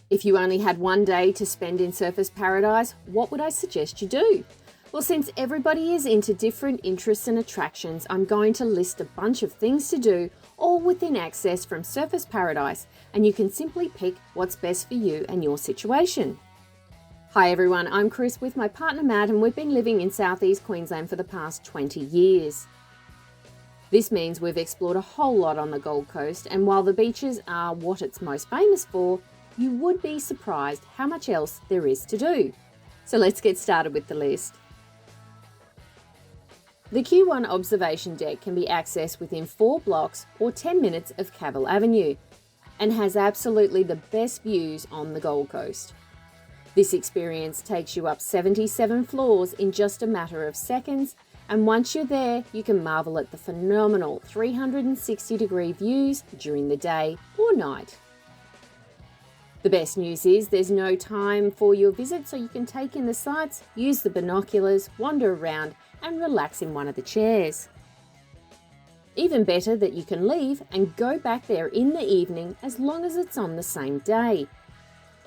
If you only had one day to spend in surfers paradise, what would I suggest you do? Well, since everybody is into different interests and attractions, I'm going to list a bunch of things to do, all within access from Surfers Paradise, and you can simply pick what's best for you and your situation. Hi everyone, I'm Chris with my partner Matt, and we've been living in southeast Queensland for the past 20 years. This means we've explored a whole lot on the Gold Coast, and while the beaches are what it's most famous for, you would be surprised how much else there is to do. So let's get started with the list. The Q1 observation deck can be accessed within 4 blocks or 10 minutes of Cavill Avenue and has absolutely the best views on the Gold Coast. This experience takes you up 77 floors in just a matter of seconds, and once you're there, you can marvel at the phenomenal 360-degree views during the day or night. The best news is there's no time for your visit, so you can take in the sights, use the binoculars, wander around, and relax in one of the chairs. Even better that you can leave and go back there in the evening as long as it's on the same day.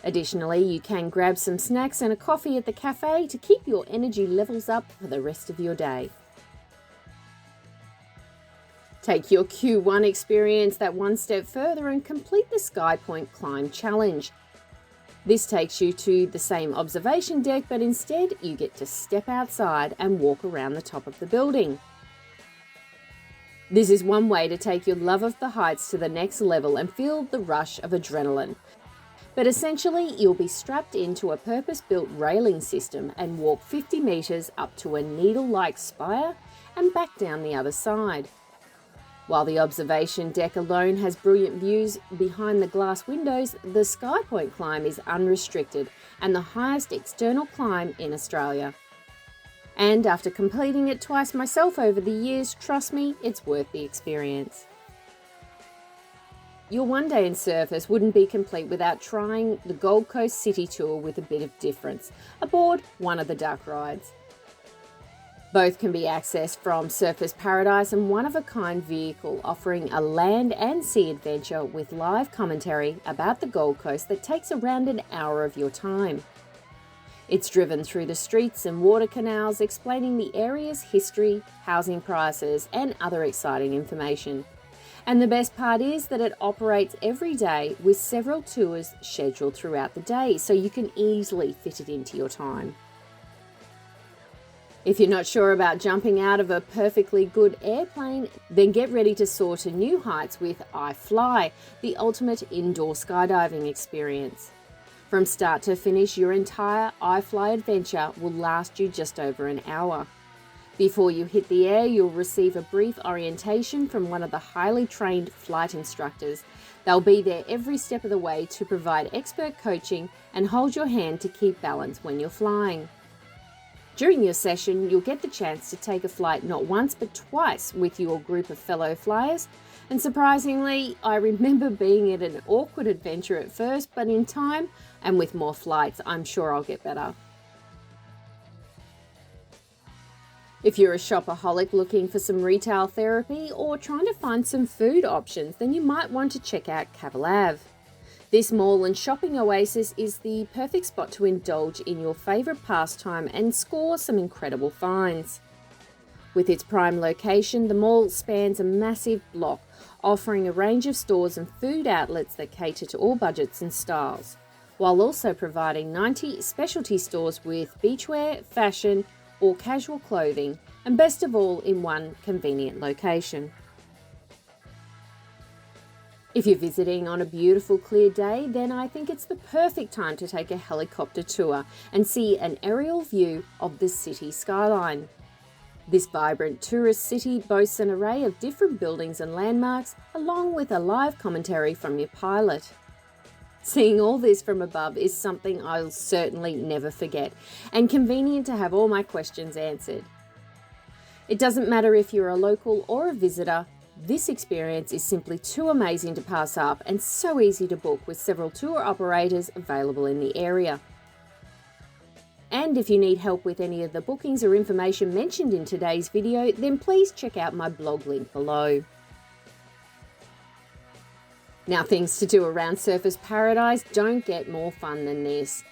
Additionally, you can grab some snacks and a coffee at the cafe to keep your energy levels up for the rest of your day. Take your Q1 experience that one step further and complete the Sky Point Climb Challenge. This takes you to the same observation deck, but instead you get to step outside and walk around the top of the building. This is one way to take your love of the heights to the next level and feel the rush of adrenaline. But essentially, you'll be strapped into a purpose-built railing system and walk 50 metres up to a needle-like spire and back down the other side. While the observation deck alone has brilliant views behind the glass windows, the Sky Point climb is unrestricted and the highest external climb in Australia. And after completing it twice myself over the years, trust me, it's worth the experience. Your one day in Surfers wouldn't be complete without trying the Gold Coast City Tour with a bit of difference, aboard one of the duck rides. Both can be accessed from Surfers Paradise, and one-of-a-kind vehicle offering a land and sea adventure with live commentary about the Gold Coast that takes around an hour of your time. It's driven through the streets and water canals, explaining the area's history, housing prices, and other exciting information. And the best part is that it operates every day with several tours scheduled throughout the day, so you can easily fit it into your time. If you're not sure about jumping out of a perfectly good airplane, then get ready to soar to new heights with iFly, the ultimate indoor skydiving experience. From start to finish, your entire iFly adventure will last you just over an hour. Before you hit the air, you'll receive a brief orientation from one of the highly trained flight instructors. They'll be there every step of the way to provide expert coaching and hold your hand to keep balance when you're flying. During your session, you'll get the chance to take a flight not once but twice with your group of fellow flyers. And surprisingly, I remember being at an awkward adventure at first, but in time and with more flights, I'm sure I'll get better. If you're a shopaholic looking for some retail therapy or trying to find some food options, then you might want to check out Cavill Ave. This mall and shopping oasis is the perfect spot to indulge in your favourite pastime and score some incredible finds. With its prime location, the mall spans a massive block, offering a range of stores and food outlets that cater to all budgets and styles, while also providing 90 specialty stores with beachwear, fashion, or casual clothing, and best of all in one convenient location. If you're visiting on a beautiful clear day, then I think it's the perfect time to take a helicopter tour and see an aerial view of the city skyline. This vibrant tourist city boasts an array of different buildings and landmarks, along with a live commentary from your pilot. Seeing all this from above is something I'll certainly never forget, and convenient to have all my questions answered. It doesn't matter if you're a local or a visitor, this experience is simply too amazing to pass up and so easy to book with several tour operators available in the area. And if you need help with any of the bookings or information mentioned in today's video, then please check out my blog link below. Now, things to do around Surfers Paradise don't get more fun than this.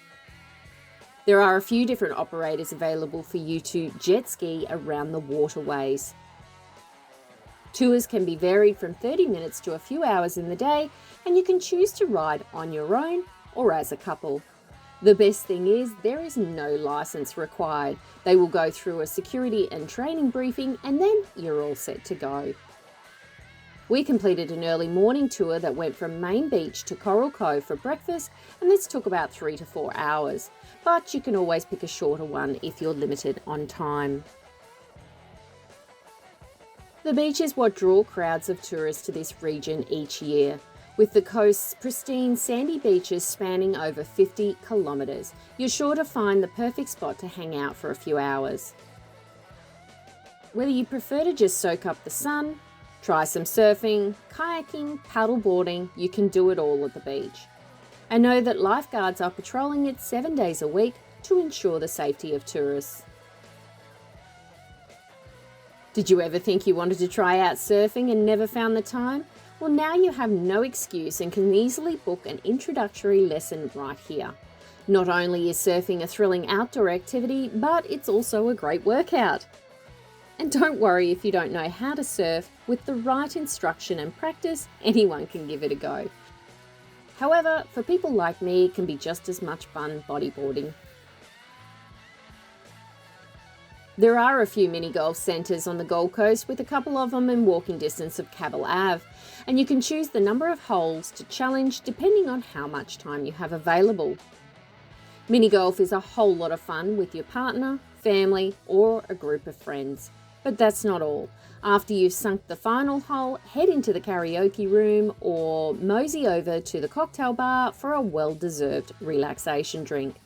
There are a few different operators available for you to jet ski around the waterways. Tours can be varied from 30 minutes to a few hours in the day, and you can choose to ride on your own or as a couple. The best thing is there is no license required. They will go through a security and training briefing, and then you're all set to go. We completed an early morning tour that went from Main Beach to Coral Cove for breakfast, and this took about 3 to 4 hours, but you can always pick a shorter one if you're limited on time. The beach is what draws crowds of tourists to this region each year. With the coast's pristine sandy beaches spanning over 50 kilometres, you're sure to find the perfect spot to hang out for a few hours. Whether you prefer to just soak up the sun, try some surfing, kayaking, paddleboarding, you can do it all at the beach. And know that lifeguards are patrolling it 7 days a week to ensure the safety of tourists. Did you ever think you wanted to try out surfing and never found the time? Well, now you have no excuse and can easily book an introductory lesson right here. Not only is surfing a thrilling outdoor activity, but it's also a great workout. And don't worry if you don't know how to surf. With the right instruction and practice, anyone can give it a go. However, for people like me, it can be just as much fun bodyboarding. There are a few mini golf centres on the Gold Coast, with a couple of them in walking distance of Cavill Ave, and you can choose the number of holes to challenge depending on how much time you have available. Mini golf is a whole lot of fun with your partner, family, or a group of friends. But that's not all. After you've sunk the final hole, head into the karaoke room or mosey over to the cocktail bar for a well-deserved relaxation drink.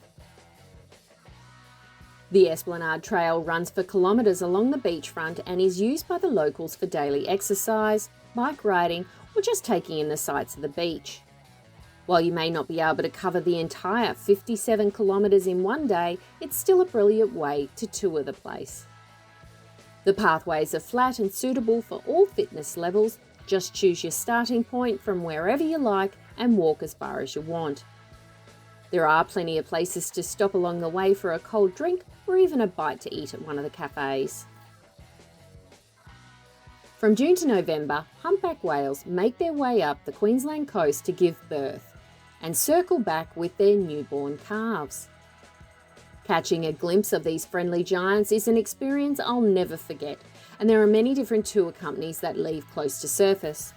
The Esplanade Trail runs for kilometres along the beachfront and is used by the locals for daily exercise, bike riding, or just taking in the sights of the beach. While you may not be able to cover the entire 57 kilometres in one day, it's still a brilliant way to tour the place. The pathways are flat and suitable for all fitness levels. Just choose your starting point from wherever you like and walk as far as you want. There are plenty of places to stop along the way for a cold drink or even a bite to eat at one of the cafes. From June to November, humpback whales make their way up the Queensland coast to give birth and circle back with their newborn calves. Catching a glimpse of these friendly giants is an experience I'll never forget, and there are many different tour companies that leave close to surface.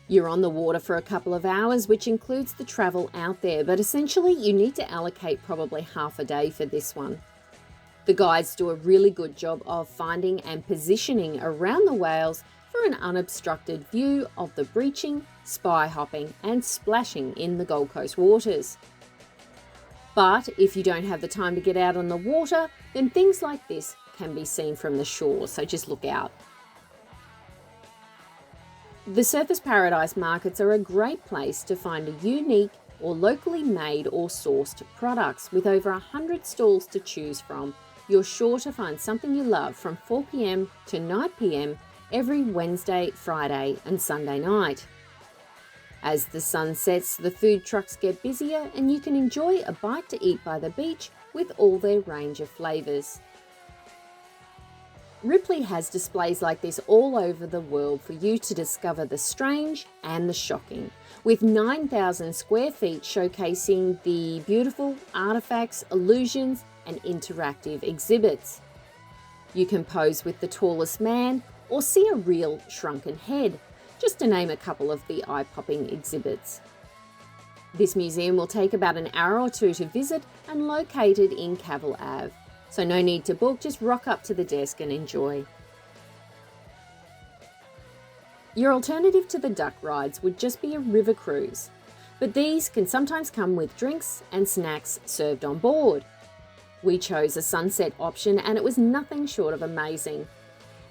You're on the water for a couple of hours, which includes the travel out there, but essentially you need to allocate probably half a day for this one. The guides do a really good job of finding and positioning around the whales for an unobstructed view of the breaching, spy hopping and splashing in the Gold Coast waters. But if you don't have the time to get out on the water, then things like this can be seen from the shore, so just look out. The Surfers Paradise markets are a great place to find a unique or locally made or sourced products. With over 100 stalls to choose from, you're sure to find something you love from 4 p.m. to 9 p.m. every Wednesday, Friday and Sunday night. As the sun sets, the food trucks get busier and you can enjoy a bite to eat by the beach with all their range of flavours. Ripley has displays like this all over the world for you to discover the strange and the shocking, with 9,000 square feet showcasing the beautiful artefacts, illusions and interactive exhibits. You can pose with the tallest man or see a real shrunken head, just to name a couple of the eye-popping exhibits. This museum will take about an hour or two to visit and located in Cavill Ave, so no need to book, just rock up to the desk and enjoy. Your alternative to the duck rides would just be a river cruise, but these can sometimes come with drinks and snacks served on board. We chose a sunset option and it was nothing short of amazing.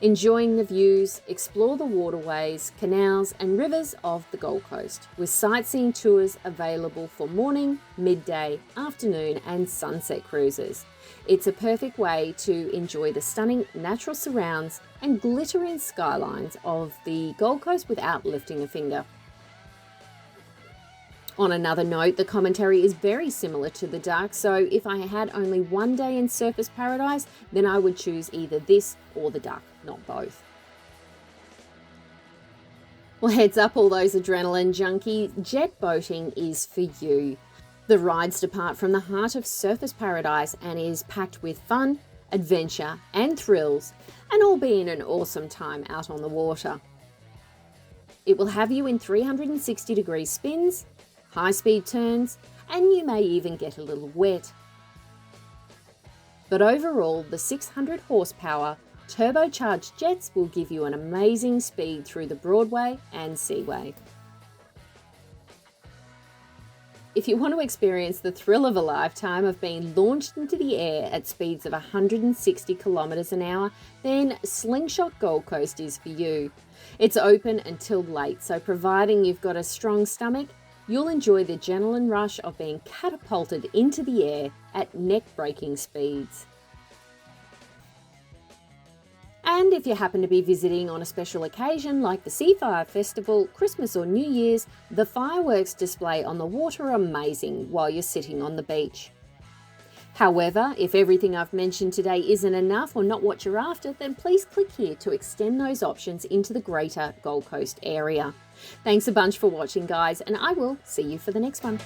enjoying the views, explore the waterways, canals and rivers of the Gold Coast, with sightseeing tours available for morning, midday, afternoon and sunset cruises. It's a perfect way to enjoy the stunning natural surrounds and glittering skylines of the Gold Coast without lifting a finger. On another note, the commentary is very similar to the Duck, so if I had only one day in Surfers Paradise, then I would choose either this or the Duck, not both. Well, heads up all those adrenaline junkies, jet boating is for you. The rides depart from the heart of Surfers Paradise and is packed with fun, adventure and thrills, and all being an awesome time out on the water. It will have you in 360-degree spins, high-speed turns, and you may even get a little wet. But overall, the 600 horsepower turbocharged jets will give you an amazing speed through the Broadway and Seaway. If you want to experience the thrill of a lifetime of being launched into the air at speeds of 160 kilometers an hour, then Slingshot Gold Coast is for you. It's open until late, so providing you've got a strong stomach, you'll enjoy the adrenaline rush of being catapulted into the air at neck-breaking speeds. And if you happen to be visiting on a special occasion like the Seafire Festival, Christmas or New Year's, the fireworks display on the water are amazing while you're sitting on the beach. However, if everything I've mentioned today isn't enough or not what you're after, then please click here to extend those options into the greater Gold Coast area. Thanks a bunch for watching, guys, and I will see you for the next one.